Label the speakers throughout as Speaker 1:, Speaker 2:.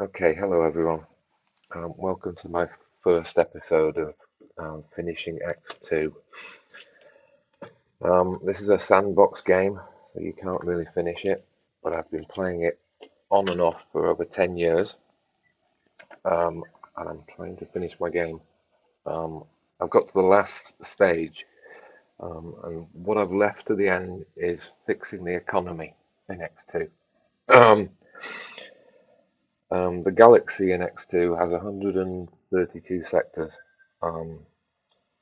Speaker 1: Okay, hello everyone. Welcome to my first episode of finishing X2. This is a sandbox game, so you can't really finish it, but I've been playing it on and off for over 10 years, um, and I'm trying to finish my game. Um, I've got to the last stage, and what I've left to the end is fixing the economy in X2. Um, the galaxy in X2 has 132 sectors. Um,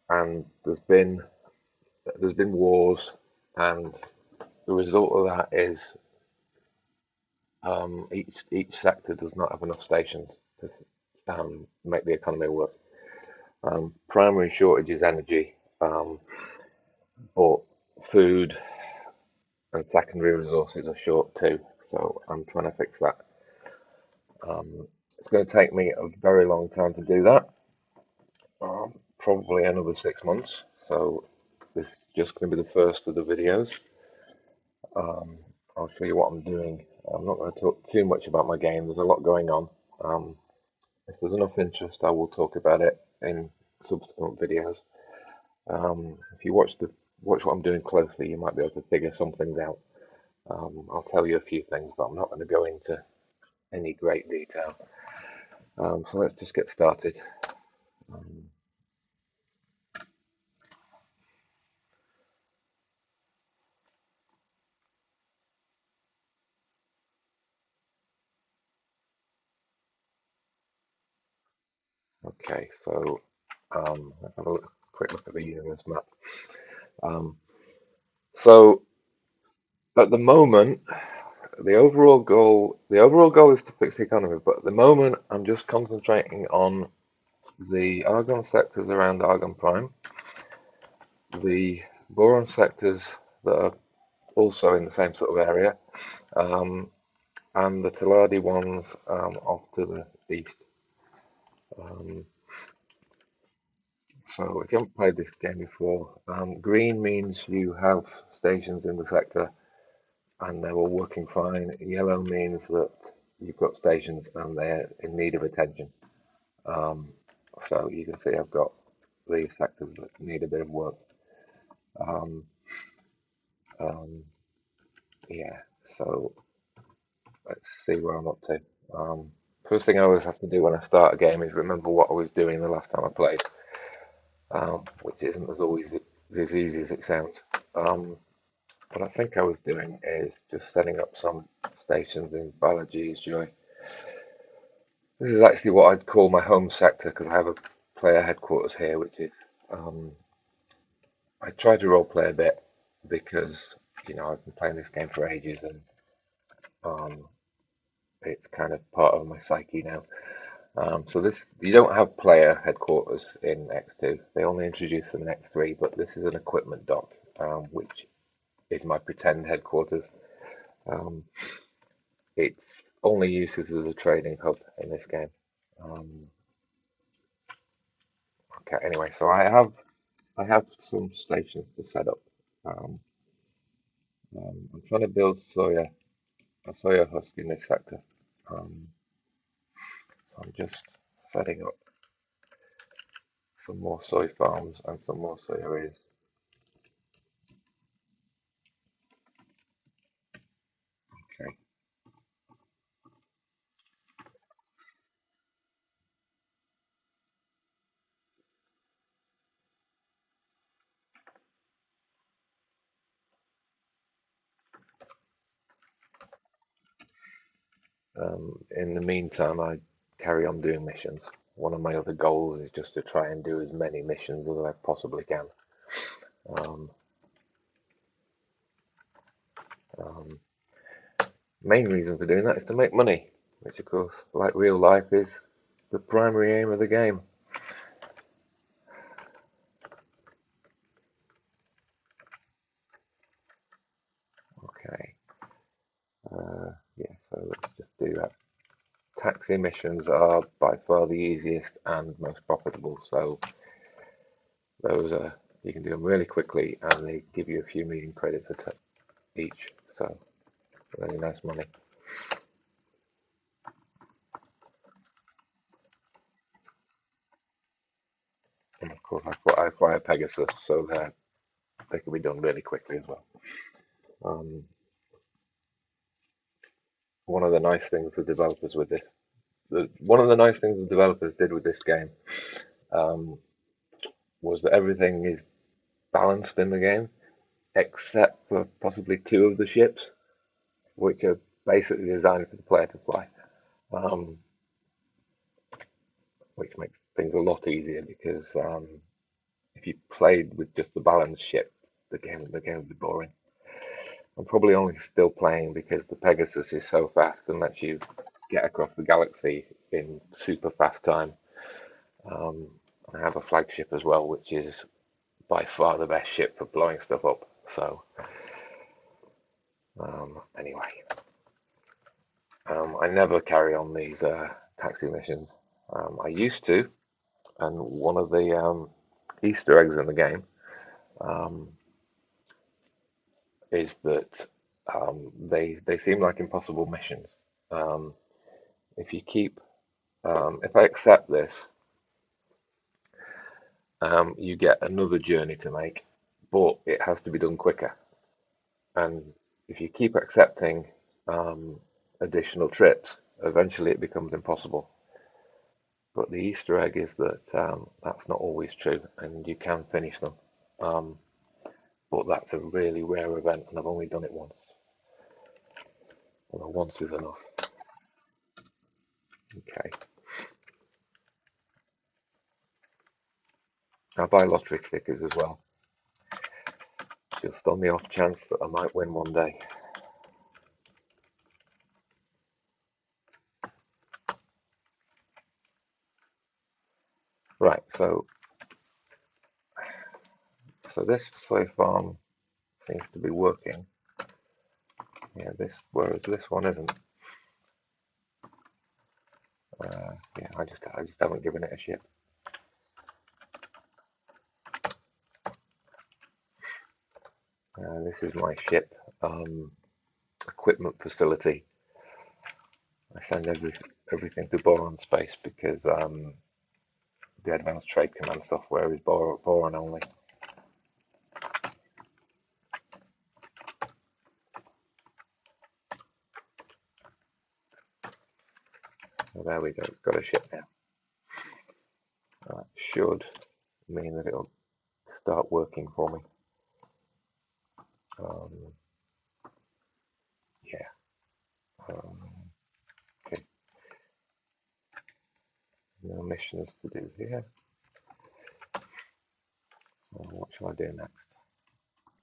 Speaker 1: and there's been wars, and the result of that is each sector does not have enough stations to make the economy work. Primary shortage is energy, but food and secondary resources are short too. So I'm trying to fix that. It's going to take me a very long time to do that, probably another 6 months. So this is just going to be the first of the videos. Um, I'll show you what I'm doing. I'm not going to talk too much about my game. There's a lot going on. Um, if there's enough interest, I will talk about it in subsequent videos. If you watch what I'm doing closely, you might be able to figure some things out. I'll tell you a few things, but I'm not going to go into any great detail. So let's just get started. Um, okay, so let's have a quick look at the universe map. Um, so at the moment, the overall goal is to fix the economy, but at the moment I'm just concentrating on the Argon sectors around Argon Prime, the Boron sectors that are also in the same sort of area, um, and the Teladi ones off to the east. Um, so if you haven't played this game before, green means you have stations in the sector and they're all working fine. Yellow means that you've got stations and they're in need of attention. Um, so you can see I've got these sectors that need a bit of work. Um, um, yeah, so let's see where I'm up to. First thing I always have to do when I start a game is remember what I was doing the last time I played, which isn't always as easy as it sounds. What I think I was doing is just setting up some stations in Balaji's Joy. This is actually what I'd call my home sector because I have a player headquarters here, which is I try to roleplay a bit because I've been playing this game for ages and um, it's kind of part of my psyche now. So this you don't have player headquarters in X2. They only introduce them in X3, but this is an equipment dock, which is my pretend headquarters. Um, it's only uses as a trading hub in this game. Um, okay, anyway, so I have some stations to set up. Um, I'm trying to build a soya husk in this sector. So I'm just setting up some more soy farms and some more soy areas. Okay. In the meantime, I carry on doing missions. One of my other goals is just to try and do as many missions as I possibly can. Um, um, Main reason for doing that is to make money, which of course, like real life, is the primary aim of the game. Okay. Yeah, so let's just do that. Taxi missions are by far the easiest and most profitable, so those are you can do them really quickly and they give you a few medium credits each, so really nice money. course, I fly a Pegasus, so they can be done really quickly as well. Um, one of the nice things the developers with this, one of the nice things the developers did with this game um, was that everything is balanced in the game, except for possibly two of the ships, which are basically designed for the player to fly, um, which makes things a lot easier because if you played with just the balanced ship, the game would be boring. I'm probably only still playing because the Pegasus is so fast and lets you get across the galaxy in super fast time. Um, I have a flagship as well, which is by far the best ship for blowing stuff up. So, anyway, I never carry on these taxi missions. I used to, and one of the Easter eggs in the game um, is that they seem like impossible missions. Um, if you keep if I accept this, you get another journey to make, but it has to be done quicker. And if you keep accepting um, additional trips, eventually it becomes impossible. But the Easter egg is that that's not always true, and you can finish them. Um, but that's a really rare event, and I've only done it once. Well, once is enough. Okay. I buy lottery tickets as well, just on the off chance that I might win one day. Right, so this soy farm seems to be working. Yeah, whereas this one isn't. Yeah, I just haven't given it a ship. This is my ship equipment facility. I send everything to Boron space because the advanced trade command software is Boron only. So there we go. It's got a ship now. That should mean that it'll start working for me. Um, yeah. Okay. No missions to do here. What shall I do next?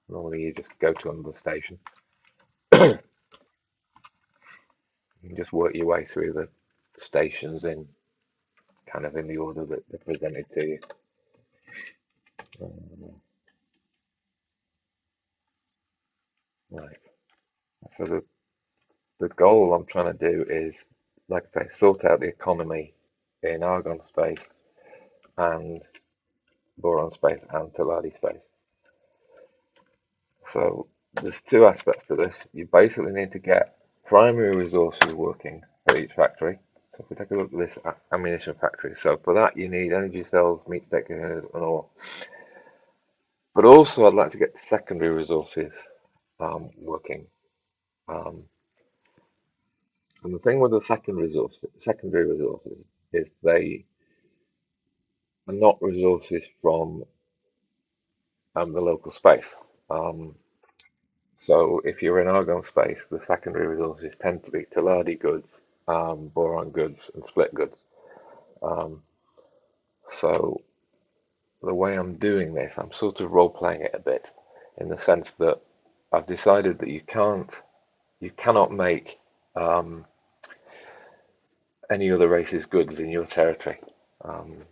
Speaker 1: Normally you just go to another station. You can just work your way through the stations in kind of in the order that they're presented to you. Um, right. So the goal I'm trying to do is, like I say, sort out the economy in Argon space and Boron space and Teladi space. So there's two aspects to this. You basically need to get primary resources working for each factory. So if we take a look at this ammunition factory, so for that you need energy cells, meat stick containers, and ore. But also I'd like to get secondary resources working. Um, and the thing with the secondary resources is they are not resources from the local space. Um, so if you're in Argon space, the secondary resources tend to be Teladi goods, boron goods, and split goods. Um, so the way I'm doing this, I'm sort of role playing it a bit, in the sense that I've decided that you cannot make um, any other race's goods in your territory. Um,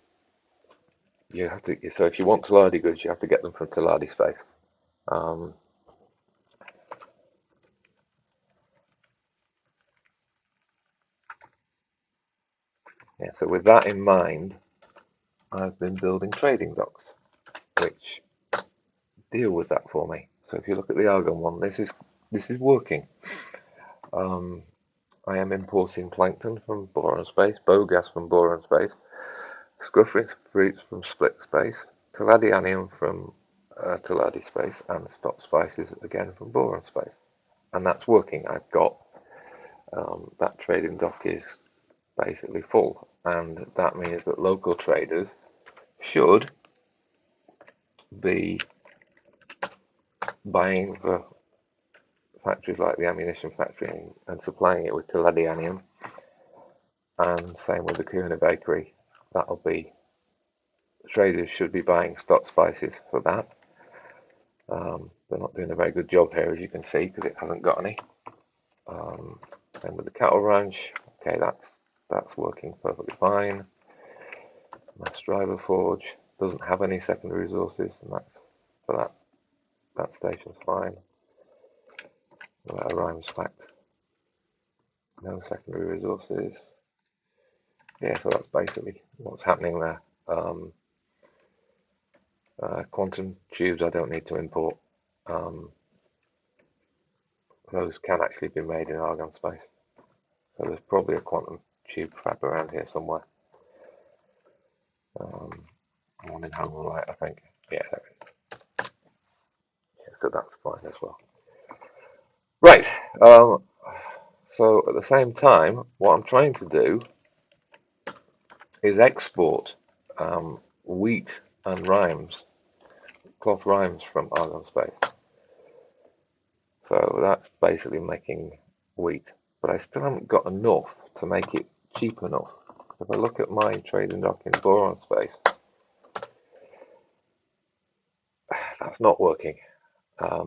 Speaker 1: you have to. So if you want Teladi goods, you have to get them from Teladi space. Um, yeah. So with that in mind, I've been building trading docks, which deal with that for me. So if you look at the Argon one, this is working. Um, I am importing plankton from boron space, bowgas from boron space, scuffing fruits from split space, Teladianium from Teladi space and stop spices again from Boron space. And that's working. I've got that trading dock is basically full, and that means that local traders should be buying for factories like the ammunition factory and supplying it with Teladianium, and same with the Kuna bakery. That'll be traders should be buying stock spices for that. They're not doing a very good job here, as you can see, because it hasn't got any. And with the cattle ranch, okay, that's working perfectly fine. Mass driver forge doesn't have any secondary resources, and that's for that station's fine. Rhymes fact, no secondary resources. Yeah, so that's basically what's happening there. Quantum tubes I don't need to import. Those can actually be made in Argon space. So there's probably a quantum tube fab around here somewhere. One in home light, I think. Yeah, there it is. Yeah, so that's fine as well. Right. So at the same time, what I'm trying to do is export wheat and cloth rhymes from Argon space. So that's basically making wheat, but I still haven't got enough to make it cheap enough. If I look at my trading dock in Boron space, that's not working. At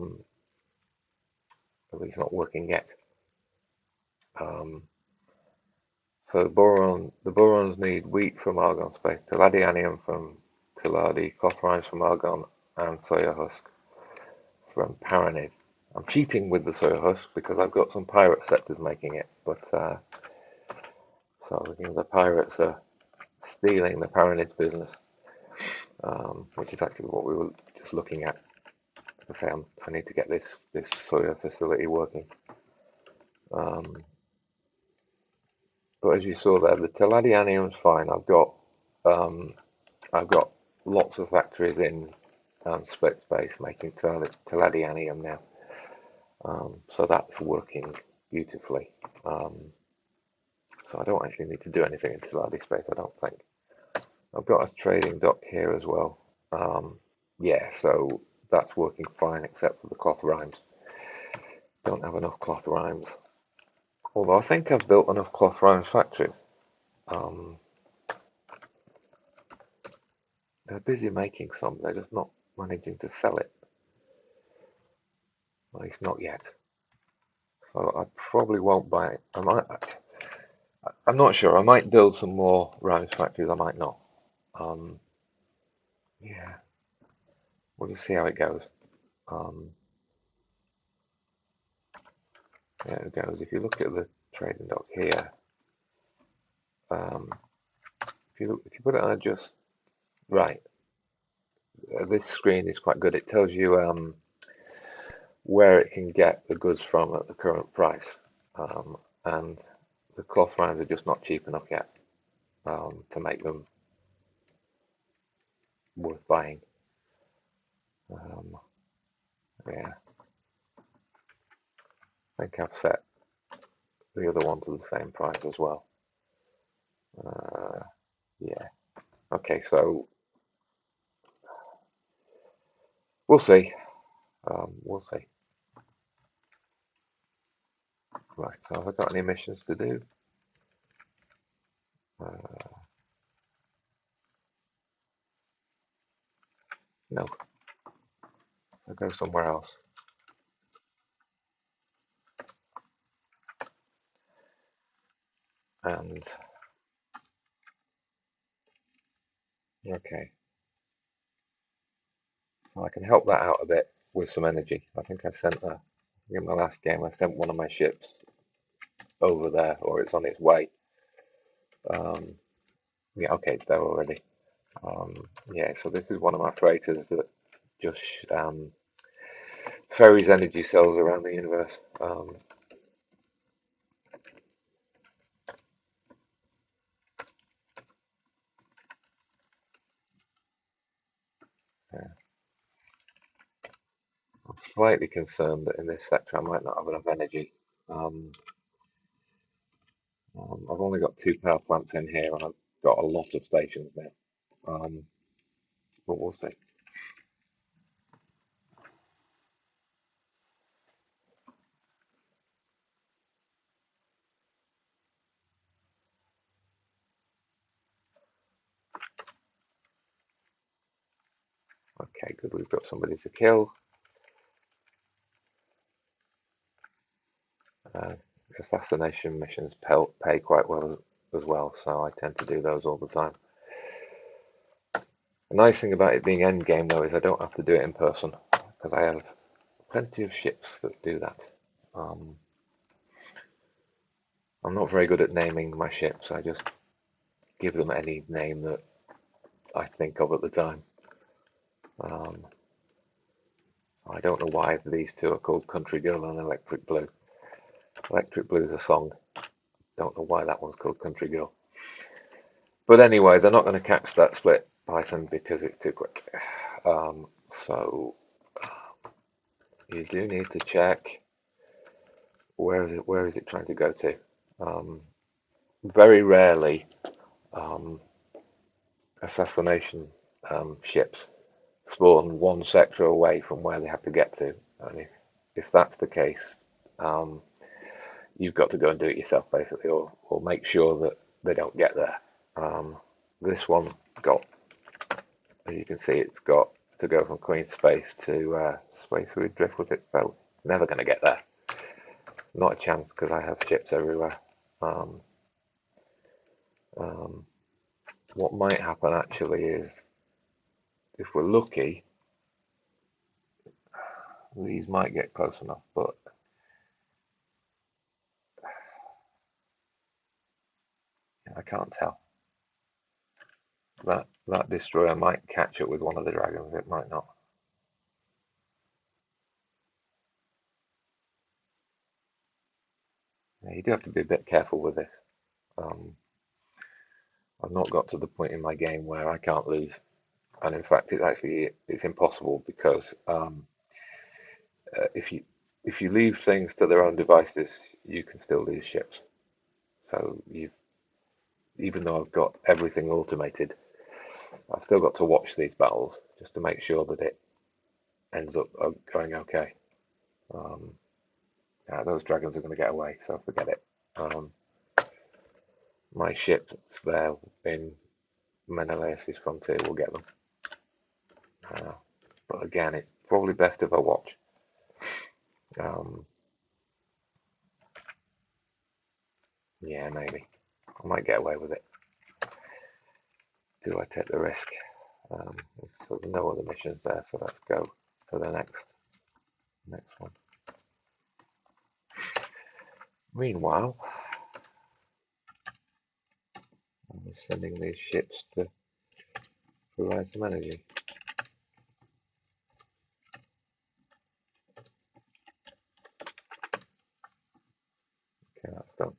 Speaker 1: least not working yet. So the borons need wheat from Argon space, Teladianium from Teladi, cloth rhymes from Argon, and soya husk from Paranid. I'm cheating with the soya husk because I've got some pirate sectors making it, but so the pirates are stealing the Paranid's business, which is actually what we were just looking at. I say I need to get this soya facility working. But as you saw there, the Teladianium is fine. I've got lots of factories in split space making Teladianium now. So that's working beautifully. So I don't actually need to do anything in Teladi space, I don't think. I've got a trading dock here as well. Yeah, so that's working fine except for the cloth rhymes. Don't have enough cloth rhymes. Although I think I've built enough cloth rhymes factories. They're busy making some, they're just not managing to sell it. At least not yet. So I probably won't buy it. I'm not sure. I might build some more rhymes factories, I might not. Yeah, we'll just see how it goes. There it goes. If you look at the trading dock here, if you put it on adjust, right, this screen is quite good. It tells you where it can get the goods from at the current price, and the cloth rhymes are just not cheap enough yet to make them worth buying. Yeah, I think I've set the other one to the same price as well. Yeah. Okay, so we'll see. We'll see. Right, so have I got any missions to do? No. I'll go somewhere else. And okay, so I can help that out a bit with some energy. I think I sent in my last game. I sent one of my ships over there, or it's on its way. Yeah, okay, it's there already. Yeah, so this is one of my freighters that just ferries energy cells around the universe. Yeah. I'm slightly concerned that in this sector I might not have enough energy. Um, I've only got 2 power plants in here, and I've got a lot of stations now. But we'll see. Okay, good. We've got somebody to kill. Uh, Assassination missions pay quite well as well, so I tend to do those all the time. The nice thing about it being endgame, though, is I don't have to do it in person, because I have plenty of ships that do that. I'm not very good at naming my ships. I just give them any name that I think of at the time. I don't know why these two are called Country Girl and Electric Blue. Electric Blue is a song. Don't know why that one's called Country Girl. But anyway, they're not going to catch that split Python because it's too quick. So you do need to check where is it trying to go to. Very rarely assassination ships spawn one sector away from where they have to get to. And if that's the case, you've got to go and do it yourself, basically, or make sure that they don't get there. This one got, as you can see, it's got to go from Queen Space to Space with Driftwood, so never going to get there. Not a chance, because I have ships everywhere. What might happen actually is, if we're lucky, these might get close enough, but I can't tell. That destroyer might catch up with one of the dragons, it might not. Yeah, you do have to be a bit careful with this. I've not got to the point in my game where I can't lose, and in fact, it's impossible, because if you leave things to their own devices, you can still lose ships. So even though I've got everything automated, I've still got to watch these battles just to make sure that it ends up going okay. Those dragons are going to get away, so forget it. My ships there in Menelaus' frontier will get them. But again, it's probably best if I watch. Yeah, maybe. I might get away with it. Do I take the risk? So there's no other missions there, so let's go to the next one. Meanwhile, I'm sending these ships to provide some energy. Okay, that's done.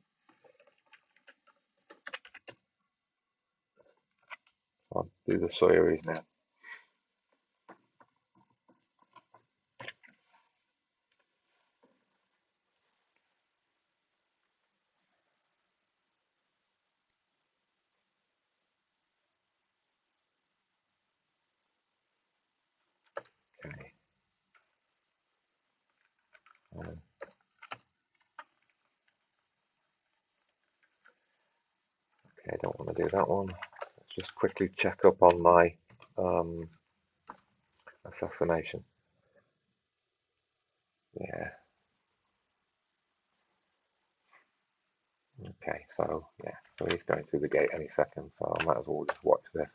Speaker 1: I'll do the Sawyerys now. Okay. Okay, I don't want to do that one. Let's just quickly check up on my assassination. Yeah. Okay, so yeah, so he's going through the gate any second, so I might as well just watch this.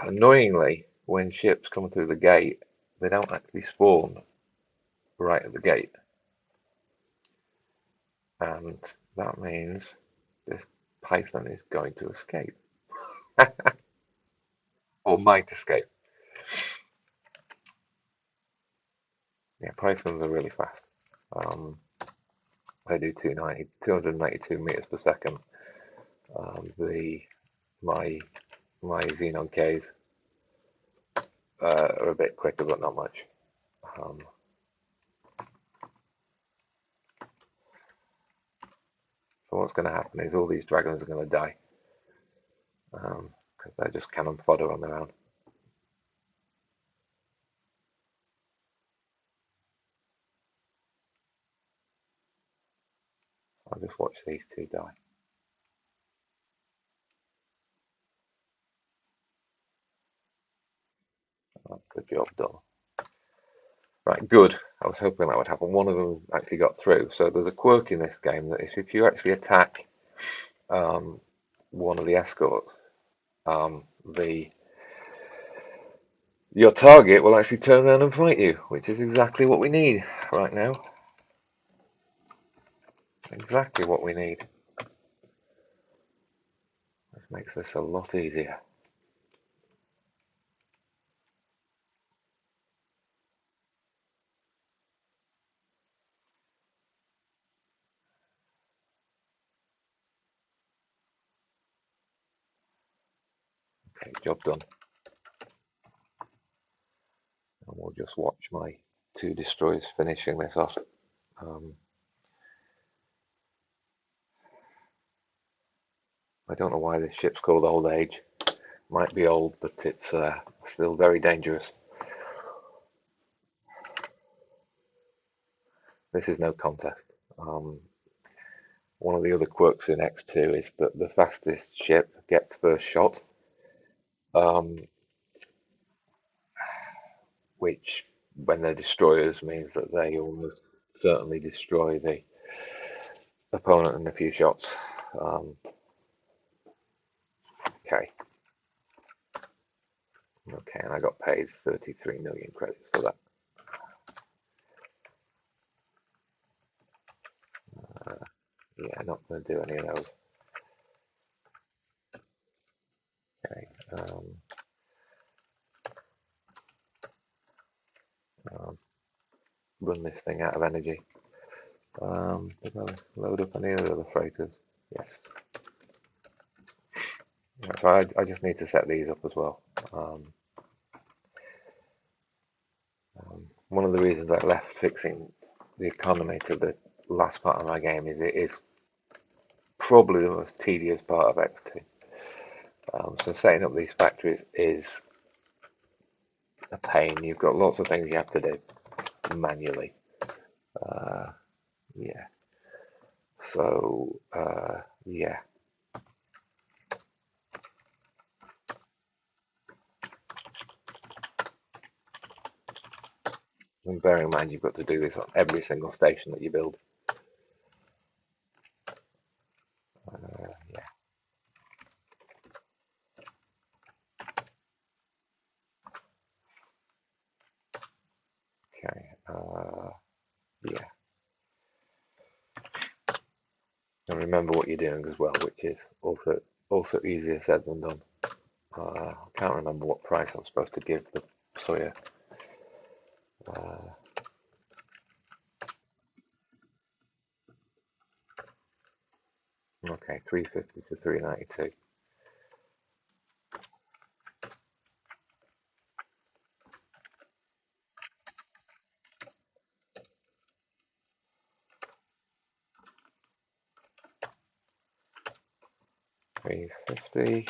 Speaker 1: Annoyingly, when ships come through the gate, they don't actually spawn right at the gate. And that means this python is going to escape. Or might escape. Yeah, pythons are really fast. They do 292 meters per second. My Xenon Ks are a bit quicker, but not much. Um, so what's going to happen is all these dragons are going to die because they're just cannon fodder on their own. I'll just watch these two die. Oh, good job done. Right, good. I was hoping that would happen. One of them actually got through. So there's a quirk in this game that if you actually attack one of the escorts, um, the your target will actually turn around and fight you, which is exactly what we need right now. Exactly what we need. This makes this a lot easier. Okay, job done. And we'll just watch my two destroyers finishing this off. I don't know why this ship's called Old Age. Might be old, but it's still very dangerous. This is no contest. One of the other quirks in X2 is that the fastest ship gets first shot, which, when they're destroyers, means that they almost certainly destroy the opponent in a few shots. Okay. Okay, and I got paid 33 million credits for that. Yeah, not going to do any of those. Okay. Run this thing out of energy. Did I load up any of the other freighters? Yes. Yeah, so I just need to set these up as well. One of the reasons I left fixing the economy to the last part of my game is it is probably the most tedious part of X2. So setting up these factories is a pain. You've got lots of things you have to do manually. Yeah. So yeah. And bearing in mind you've got to do this on every single station that you build. Yeah. Okay. Yeah. And remember what you're doing as well, which is also easier said than done. I can't remember what price I'm supposed to give the Sawyer. Okay, 350 to 392. $350,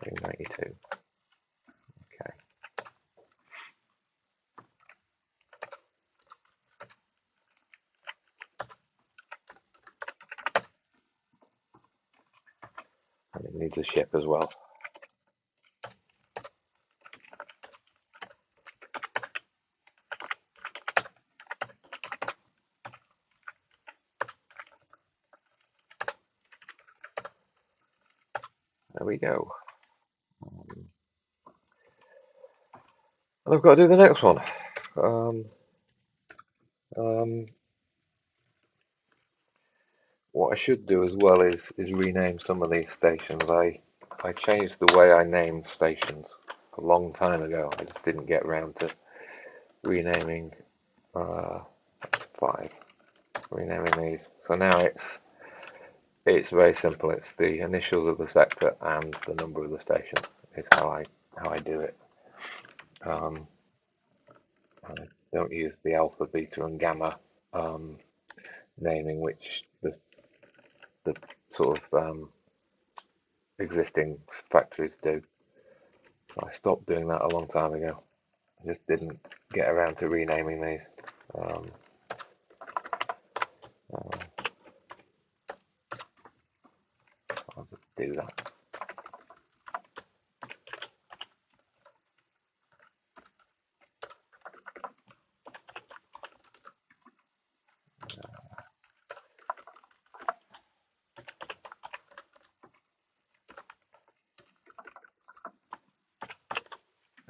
Speaker 1: 392. Okay. And it needs a ship as well. There we go. And I've got to do the next one. Um, what I should do as well is rename some of these stations. I changed the way I named stations a long time ago. I just didn't get around to renaming 5. Renaming these. So now it's very simple. It's the initials of the sector and the number of the station is how I do it. I don't use the alpha, beta, and gamma naming, which the sort of existing factories do. So I stopped doing that a long time ago. I just didn't get around to renaming these. Um, I'll just do that.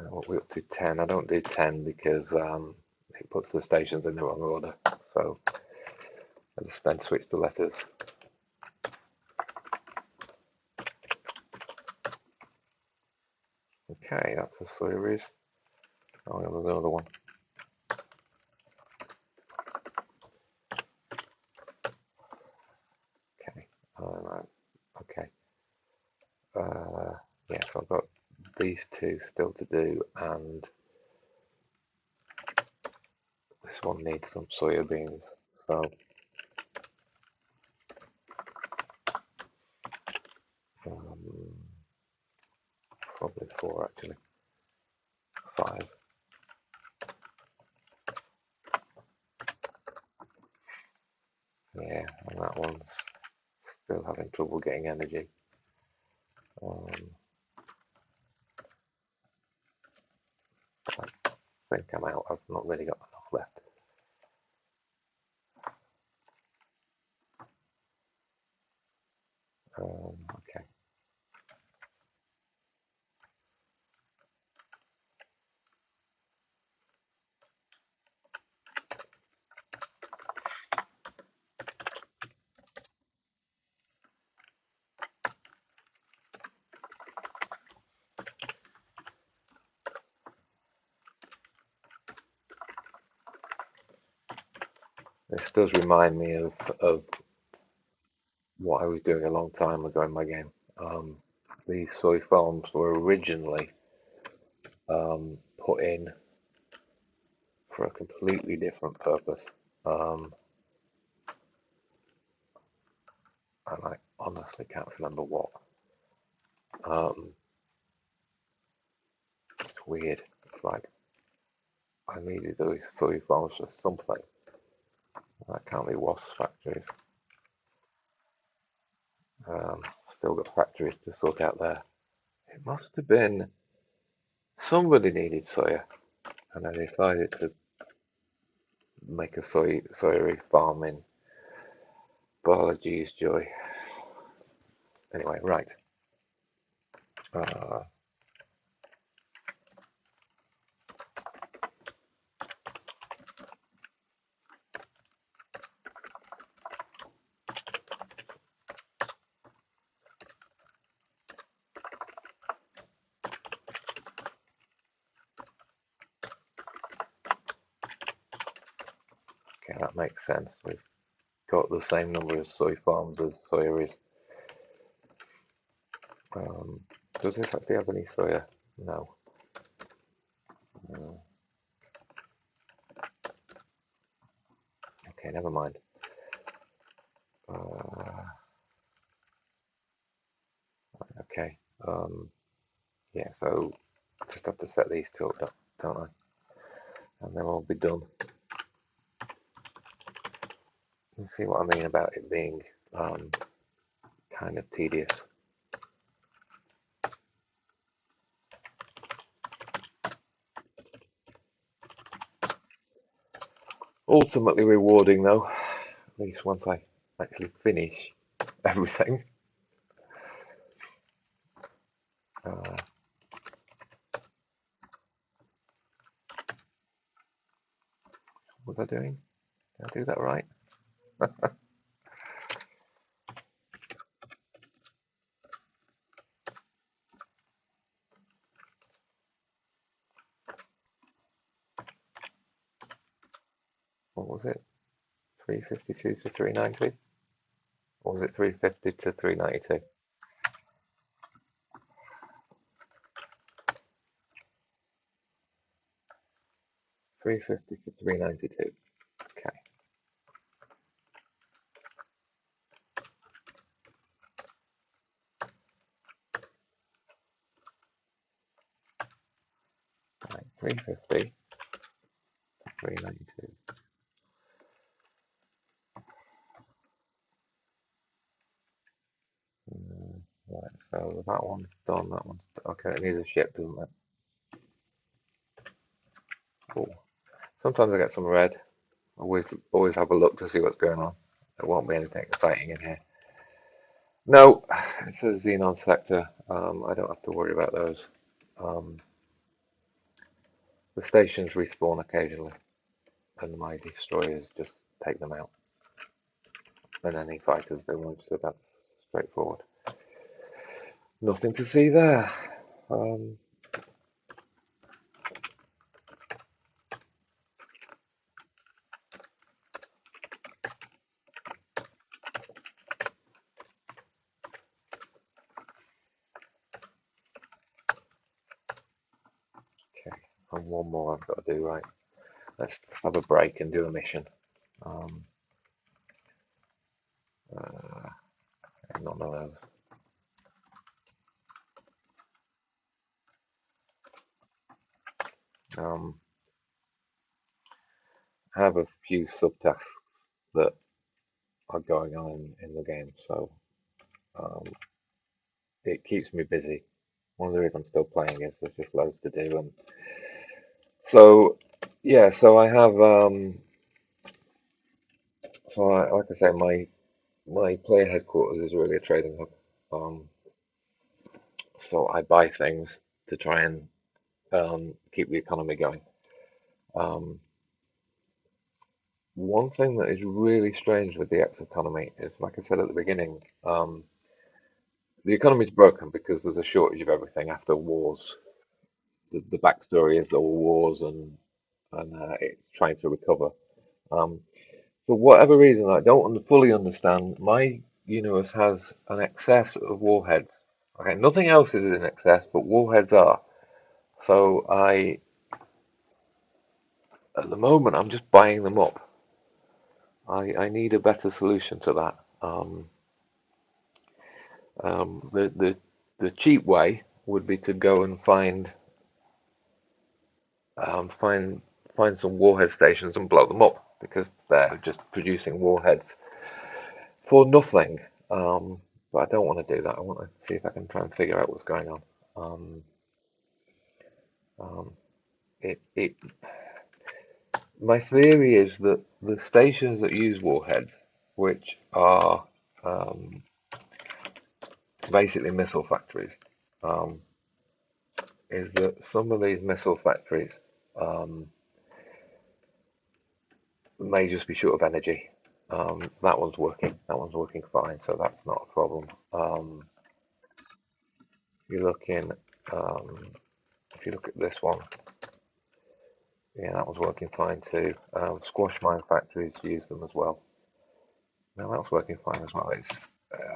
Speaker 1: What we up to 10? I don't do 10 because it puts the stations in the wrong order. So I just then switch the letters. Okay, that's a series. Oh, there's another one. Okay, okay. Yeah, so I've got these two still to do, and this one needs some soya beans. So probably 4 actually. 5. Yeah, and that one's still having trouble getting energy. I think I'm out. I've not really got enough left. Okay. This does remind me of what I was doing a long time ago in my game. These soy farms were originally put in for a completely different purpose. And I honestly can't remember what. It's weird. It's like I needed those soy farms for something. That can't be wasp factories. Still got factories to sort out there. It must have been somebody needed soya, and I decided to make a soy farm in biology's joy. Anyway, right. Okay, that makes sense. We've got the same number of soy farms as soya is. Does this actually have any soya? No. Okay, never mind. Okay. Yeah, so just have to set these two up, don't I? And then we'll be done. You see what I mean about it being kind of tedious. Ultimately rewarding though, at least once I actually finish everything. What was I doing? Did I do that right? What was it? 352 to 390? Or was it 350 to 392? 350 to 392. Okay. Right, 350 to 392. Right, so that one's done, that one's done. Okay, it needs a ship, doesn't it? Cool. Sometimes I get some red. Always have a look to see what's going on. There won't be anything exciting in here. No, it's a xenon sector. I don't have to worry about those. Um, the stations respawn occasionally, and my destroyers just take them out. And any fighters they want, so that's straightforward. Nothing to see there. Um, okay, and one more I've got to do, right. Let's have a break and do a mission. Um, uh, none of those. I have a few subtasks that are going on in the game, so um, it keeps me busy. One of the reasons I'm still playing is there's just loads to do, and so yeah. So I have like I say, my player headquarters is really a trading hub. So I buy things to try and keep the economy going. Um, one thing that is really strange with the X economy is, like I said at the beginning, the economy is broken because there's a shortage of everything after wars. The backstory is there were wars and it's trying to recover. Um, for whatever reason, I don't fully understand. My universe has an excess of warheads. Okay, nothing else is in excess, but warheads are. So at the moment, I'm just buying them up. I need a better solution to that. The cheap way would be to go and um, find find some warhead stations and blow them up because they're just producing warheads for nothing. But I don't want to do that. I want to see if I can try and figure out what's going on. Um, um, it My theory is that the stations that use warheads, which are um, basically missile factories, um, is that some of these missile factories may just be short of energy. That one's working. That one's working fine, so that's not a problem. You're looking, um, if you look at this one, yeah, that one's working fine too. Squash mine factories use them as well. Now that's working fine as well.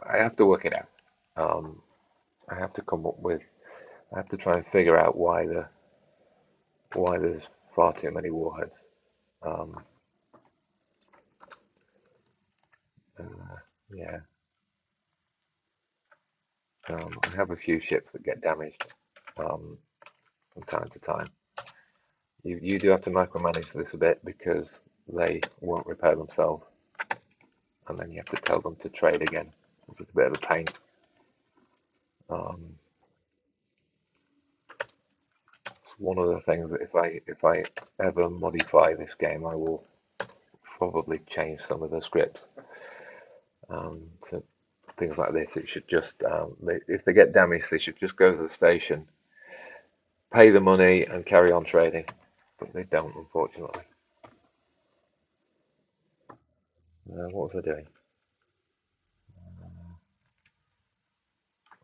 Speaker 1: I have to work it out. Um, I have to come up with. I have to try and figure out why there's far too many warheads. Um, yeah, I have a few ships that get damaged um, from time to time. You do have to micromanage this a bit because they won't repair themselves, and then you have to tell them to trade again, which is a bit of a pain. Um, it's one of the things that if I ever modify this game, I will probably change some of the scripts to things like this. It should just if they get damaged, they should just go to the station, pay the money, and carry on trading. But they don't, unfortunately. What was I doing?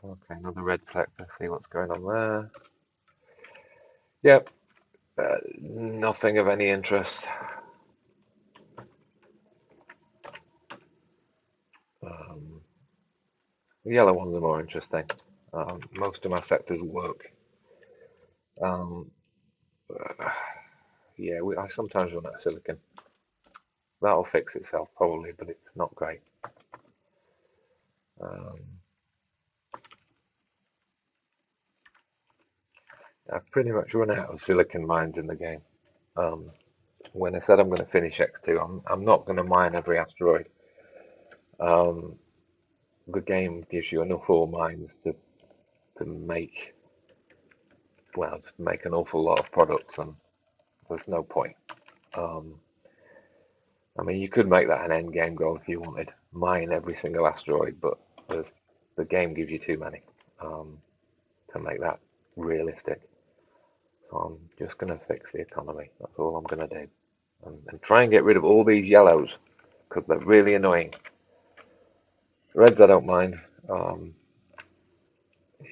Speaker 1: Okay, another red sector. See what's going on there. Yep, nothing of any interest. Um, the yellow ones are more interesting. Most of my sectors work. Um, Yeah, I sometimes run out of silicon. That'll fix itself probably, but it's not great. Um, I've pretty much run out of silicon mines in the game. Um, when I said I'm going to finish X2, I'm not going to mine every asteroid. Um, the game gives you enough ore mines to make, well, just make an awful lot of products, and there's no point. Um, I mean, you could make that an end game goal if you wanted, mine every single asteroid, but the game gives you too many to make that realistic. So I'm just going to fix the economy. That's all I'm going to do. And try and get rid of all these yellows, because they're really annoying. Reds I don't mind.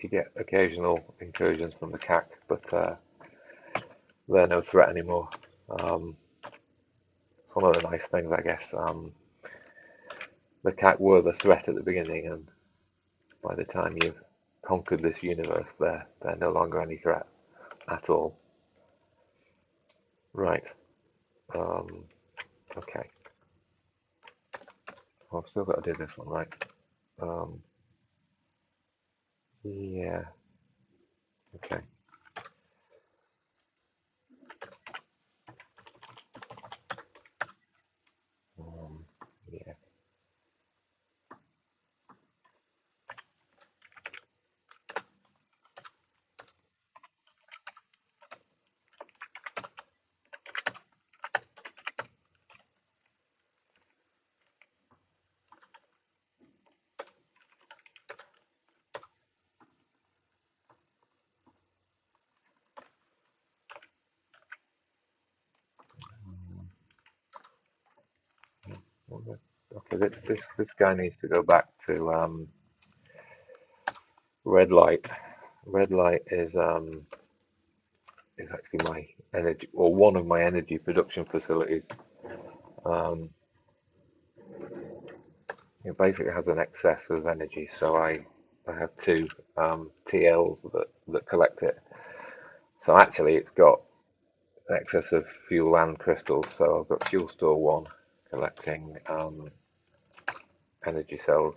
Speaker 1: You get occasional incursions from the CAC, but they're no threat anymore. It's one of the nice things, I guess. The CAC were the threat at the beginning, and by the time you've conquered this universe, they're no longer any threat at all. Right. Um, okay. Well, I've still got to do this one, right? Um, yeah. Okay. Um, yeah. Okay. This guy needs to go back to red light. Red light is actually my energy, or one of my energy production facilities. Um, it basically has an excess of energy, so I have two TLs that collect it. So actually, it's got an excess of fuel and crystals. So I've got fuel store one collecting energy cells,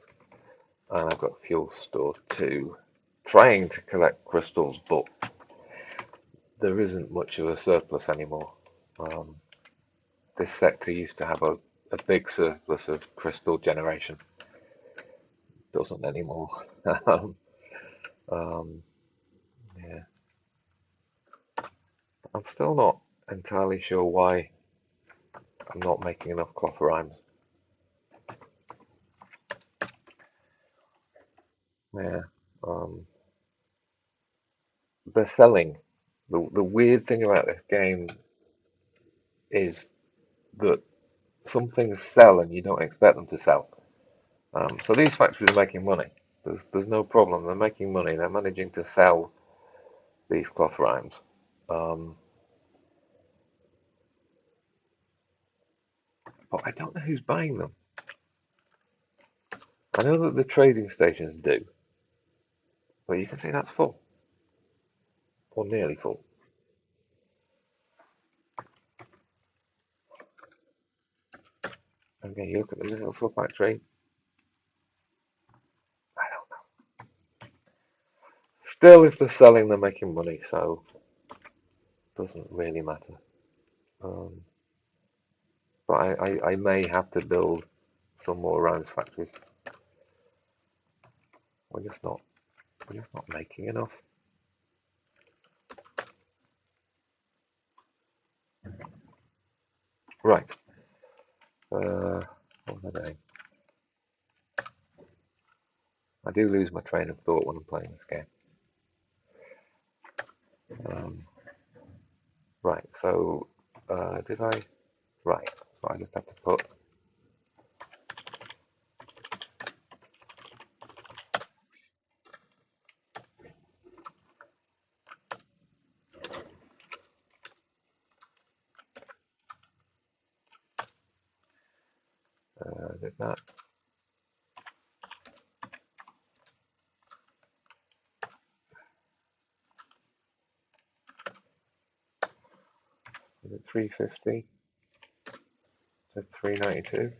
Speaker 1: and I've got fuel store two trying to collect crystals, but there isn't much of a surplus anymore. Um, this sector used to have a big surplus of crystal generation. Doesn't anymore. um, yeah, I'm still not entirely sure why I'm not making enough cloth rhymes. Yeah, um, they're selling. The weird thing about this game is that some things sell and you don't expect them to sell. So these factories are making money. There's no problem. They're making money. They're managing to sell these cloth rhymes. Um, but I don't know who's buying them. I know that the trading stations do, but you can see that's full, or nearly full. Again, you look at the little factory. I don't know. Still, if they're selling, they're making money, so it doesn't really matter. Um, but I may have to build some more rhymes factories. We're just not we're just not making enough. Right. What am I doing? I do lose my train of thought when I'm playing this game. Um, right. So did I? Right. So I just have to put did that. Is it 350 to 392?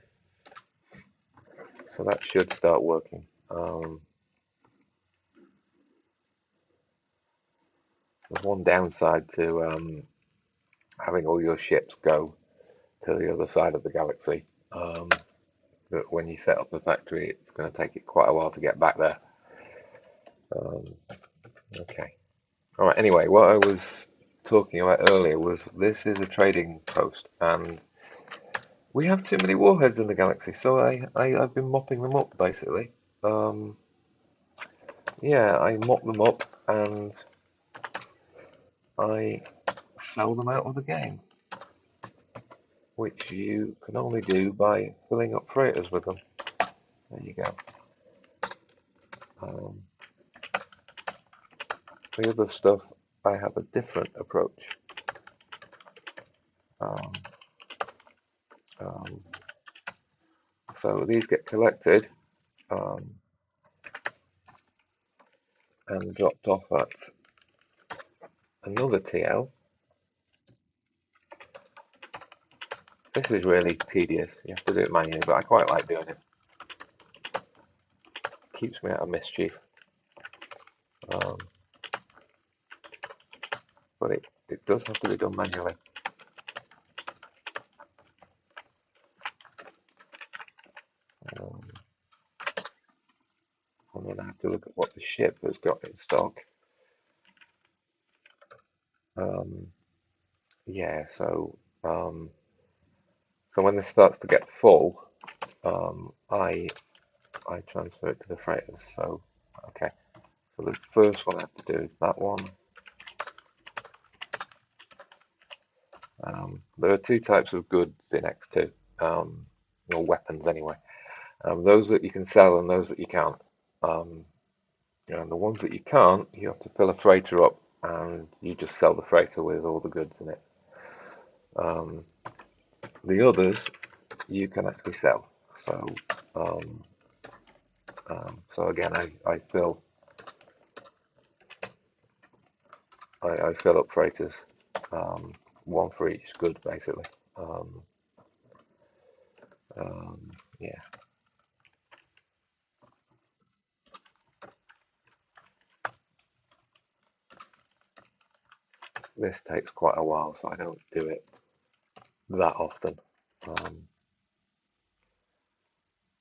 Speaker 1: So that should start working. There's one downside to having all your ships go to the other side of the galaxy. That when you set up the factory, it's going to take it quite a while to get back there. Okay. All right. Anyway, what I was talking about earlier was this is a trading post, and we have too many warheads in the galaxy, so I've been mopping them up basically. Yeah, I mop them up and I sell them out of the game, which you can only do by filling up freighters with them. There you go. The other stuff, I have a different approach. So these get collected and dropped off at another TL. This is really tedious. You have to do it manually, but I quite like doing it. Keeps me out of mischief. But it does have to be done manually. And then I have to look at what the ship has got in stock. Yeah, so when this starts to get full, I transfer it to the freighters. So okay, so the first one I have to do is that one. There are two types of goods in X2, or weapons anyway. Those that you can sell and those that you can't. And the ones that you can't, you have to fill a freighter up and you just sell the freighter with all the goods in it. The others you can actually sell. So again, I fill up freighters, one for each good basically. Yeah. This takes quite a while, so I don't do it that often.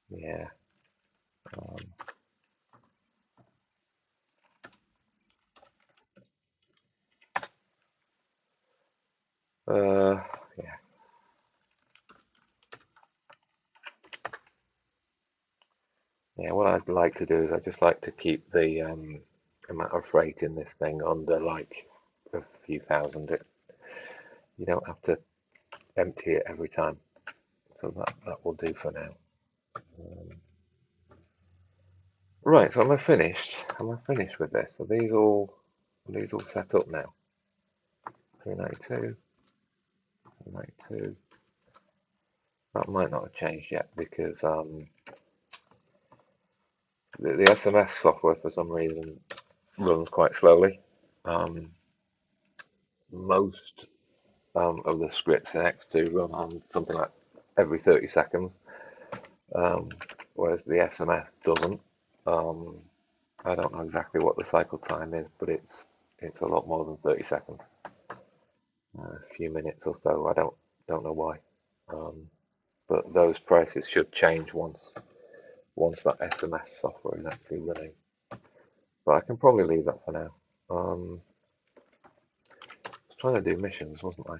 Speaker 1: Yeah. Yeah. Yeah, what I'd like to do is I just like to keep the amount of freight in this thing under like a few thousand. You don't have to empty it every time, so that will do for now. Right, so am I finished? Am I finished with this? Are these all set up now? 392, 392. That might not have changed yet because the SMS software for some reason runs quite slowly. Most of the scripts in X2 run on something like every 30 seconds, whereas the SMS doesn't. I don't know exactly what the cycle time is, but it's a lot more than 30 seconds. A few minutes or so. I don't know why. But those prices should change once that SMS software is actually running. But I can probably leave that for now. I was trying to do missions, wasn't I?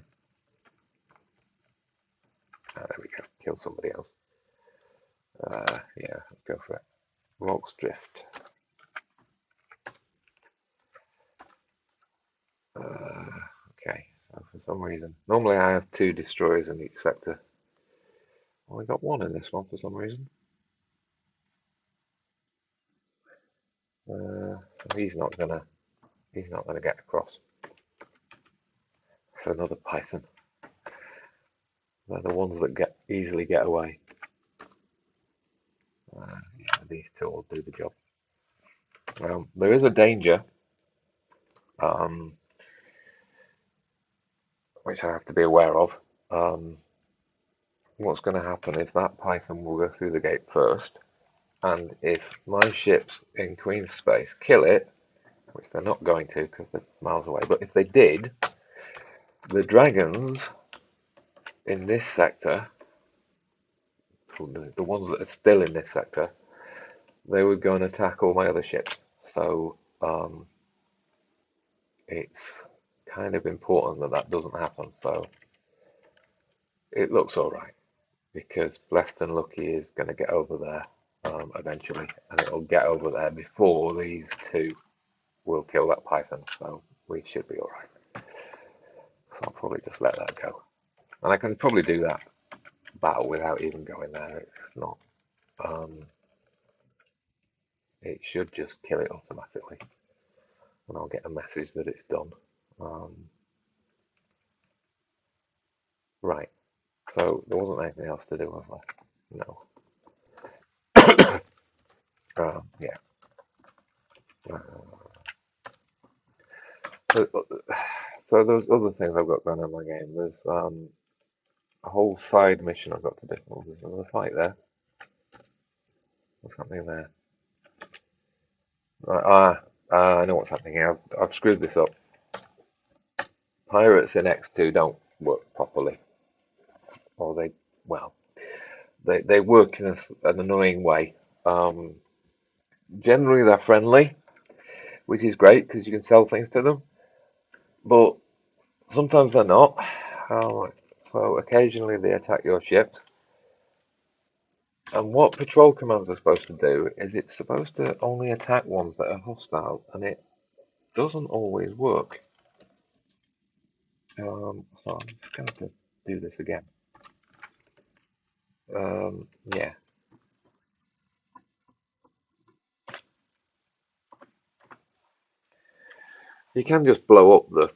Speaker 1: There we go. Kill somebody else. Yeah, let's go for it. Rocks Drift. Okay, so for some reason, normally I have 2 destroyers in each sector. Well, I got 1 in this one for some reason. So he's not gonna get across. It's another Python. They're the ones that easily get away. Yeah, these 2 will do the job. There is a danger which I have to be aware of. Um, what's going to happen is that Python will go through the gate first, and if my ships in Queen's space kill it, which they're not going to because they're miles away, but if they did, the dragons in this sector, the ones that are still in this sector, they would go and attack all my other ships. So it's kind of important that that doesn't happen. So it looks all right because Blessed and Lucky is going to get over there eventually, and it'll get over there before these two will kill that Python. So we should be all right. So I'll probably just let that go, and I can probably do that battle without even going there. It's not. Um, it should just kill it automatically, and I'll get a message that it's done. Um, right. So there wasn't anything else to do, was there? No. Yeah. Uh, so, so there's other things I've got going on in my game. There's a whole side mission I've got to do. Oh, there's another fight there. What's happening there? I know what's happening here. I've screwed this up. Pirates in X2 don't work properly, or well, they work in an annoying way. Um, Generally, they're friendly, which is great because you can sell things to them, but sometimes they're not. Um, so occasionally they attack your ship. And what patrol commands are supposed to do is it's supposed to only attack ones that are hostile, and it doesn't always work. So I'm just going to do this again. Yeah, you can just blow up the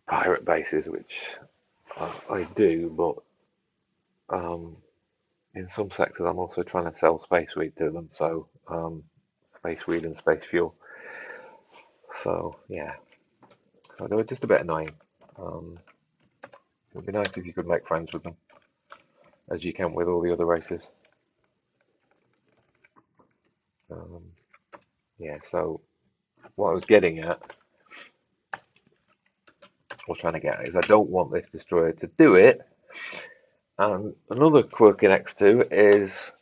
Speaker 1: pirate bases, which I do, but in some sectors I'm also trying to sell space weed to them, so space weed and space fuel. So yeah, so they were just a bit annoying. Um, it would be nice if you could make friends with them, as you can with all the other races. Um, yeah, so what I was getting at, or trying to get at, is I don't want this destroyer to do it. And another quirk in X2 is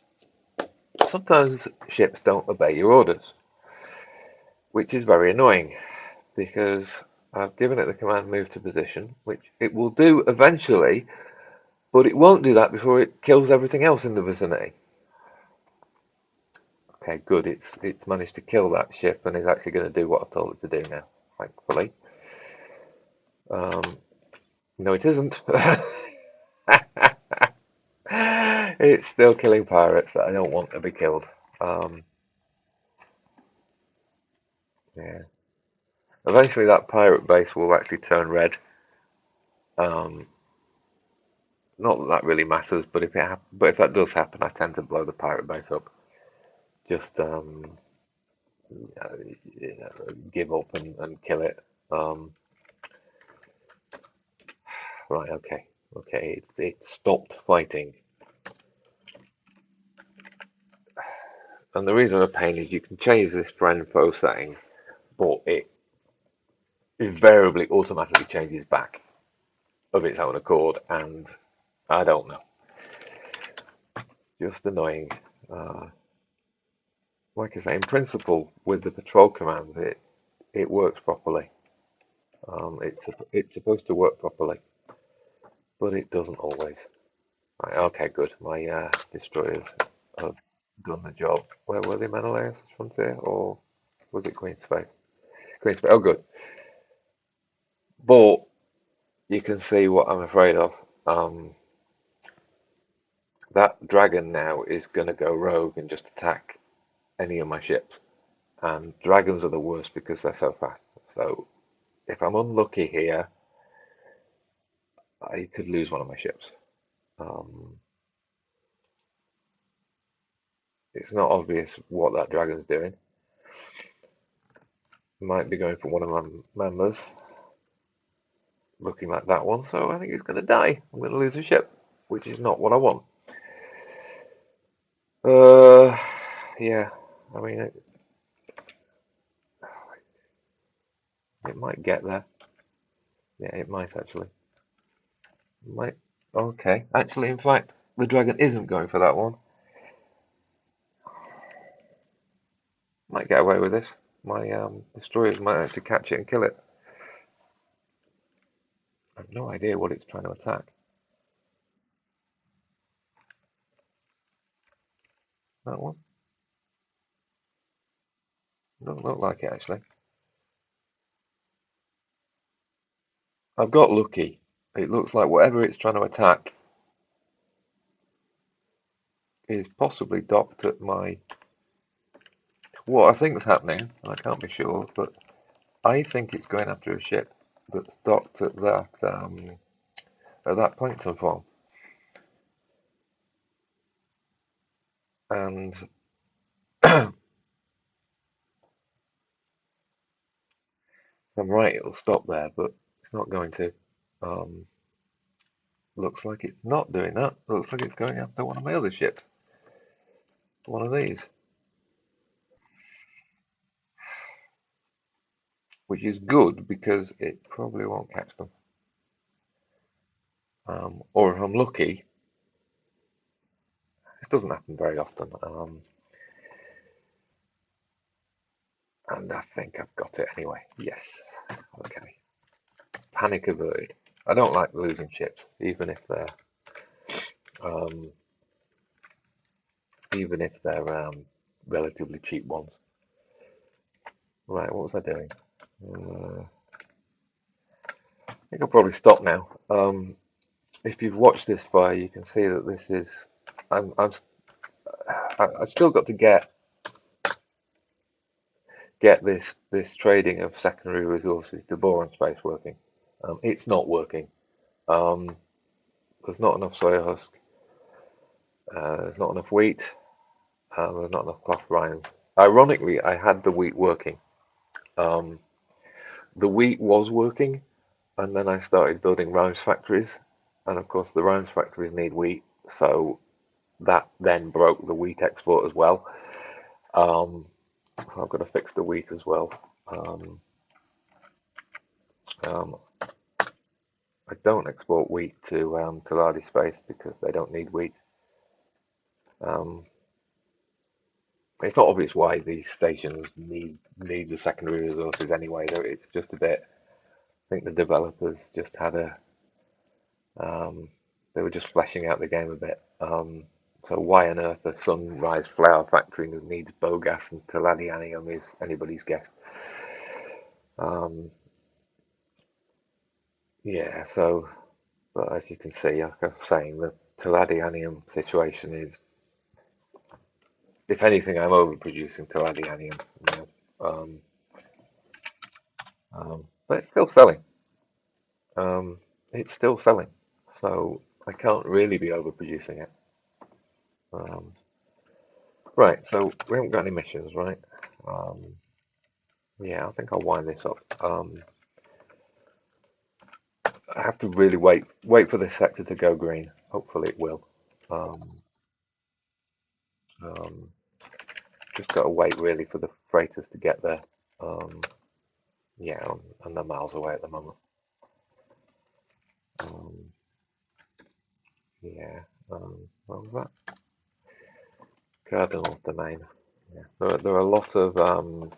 Speaker 1: sometimes ships don't obey your orders, which is very annoying because I've given it the command move to position, which it will do eventually, but it won't do that before it kills everything else in the vicinity. Okay, good. It's managed to kill that ship and is actually going to do what I told it to do now, thankfully. Um, no, it isn't. It's still killing pirates that I don't want to be killed. Um, yeah. Eventually, that pirate base will actually turn red. Um, Not that that really matters, but if that does happen, I tend to blow the pirate base up. Just give up and kill it. Um, right, okay, it stopped fighting, and the reason I'm a pain is you can change this friend foe setting, but it invariably automatically changes back of its own accord, and I don't know, just annoying. Uh, like I say, in principle, with the patrol commands, it works properly. It's supposed to work properly, but it doesn't always. Right, okay, good. My destroyers have done the job. Where were they, Menelaus Frontier, or was it Queen's Space? Queen's Space. Oh, good. But you can see what I'm afraid of. Um, that dragon now is going to go rogue and just attack any of my ships. And dragons are the worst because they're so fast. So if I'm unlucky here, I could lose one of my ships. Um, it's not obvious what that dragon's doing. Might be going for one of my members. looking like that one, so I think it's going to die. I'm going to lose a ship, which is not what I want. Uh, yeah, I mean, it might get there. Yeah, it might actually. It might. Okay, actually, in fact, the dragon isn't going for that one. Might get away with this. My destroyers might actually catch it and kill it. I have no idea what it's trying to attack. That one? Doesn't look like it actually. I've got lucky. It looks like whatever it's trying to attack is possibly docked at my. What I think is happening, I can't be sure, but I think it's going after a ship that's docked at that plankton farm. And I'm right, it'll stop there, but it's not going to. Um, Looks like it's not doing that. Looks like it's going after one of my other ships. One of these. Which is good because it probably won't catch them. Or if I'm lucky, this doesn't happen very often. And I think I've got it anyway. Yes. Okay. Panic averted. I don't like losing ships, um, even if they're relatively cheap ones. Right, what was I doing? I think I'll probably stop now. If you've watched this far, you can see that this is. I've still got to get this trading of secondary resources to Boron space working. It's not working. Um, there's not enough soya husk. There's not enough wheat. There's not enough cloth rinds. Ironically, I had the wheat working. Um, the wheat was working, and then I started building rounds factories, and of course the rounds factories need wheat, so that then broke the wheat export as well. Um, so I've got to fix the wheat as well. Um, um, I don't export wheat to Teladi space because they don't need wheat. Um, it's not obvious why these stations need the secondary resources anyway. Though it's just a bit. I think the developers just had a. Um, they were just fleshing out the game a bit. So why on earth a sunrise flower factory needs biogas and Teladi is anybody's guess. Um, yeah, so but as you can see, like I was saying, the Teladi situation is, if anything, I'm overproducing Teladi. You know, but it's still selling. Um, it's still selling, so I can't really be overproducing it. Um, right, so we haven't got any missions, right? Um, yeah, I think I'll wind this up. I have to really wait for this sector to go green. Hopefully it will. Um, um, just got to wait really for the freighters to get there. Um, yeah, and they're miles away at the moment. Um, yeah, what was that? Cardinal domain. Yeah, there are a lot of um,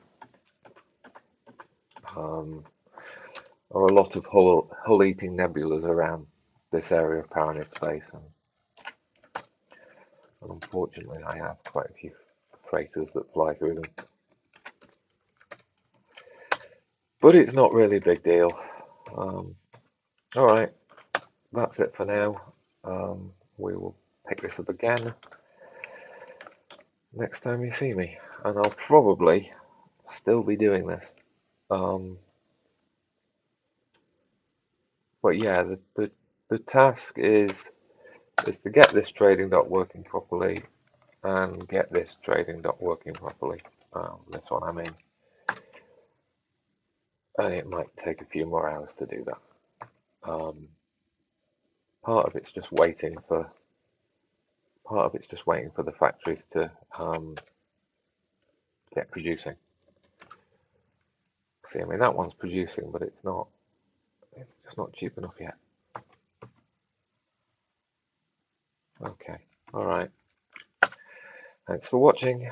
Speaker 1: hull-eating nebulas around this area of Paranid space, and unfortunately, I have quite a few freighters that fly through them. But it's not really a big deal. Um, all right, that's it for now. We will pick this up again next time you see me, and I'll probably still be doing this. Um, but yeah, the task is to get this trading dock working properly and get this trading dock working properly. This one, I mean, and it might take a few more hours to do that. Part of it's just waiting for the factories to get producing. See, I mean that one's producing, but it's just not cheap enough yet. Okay, all right. Thanks for watching.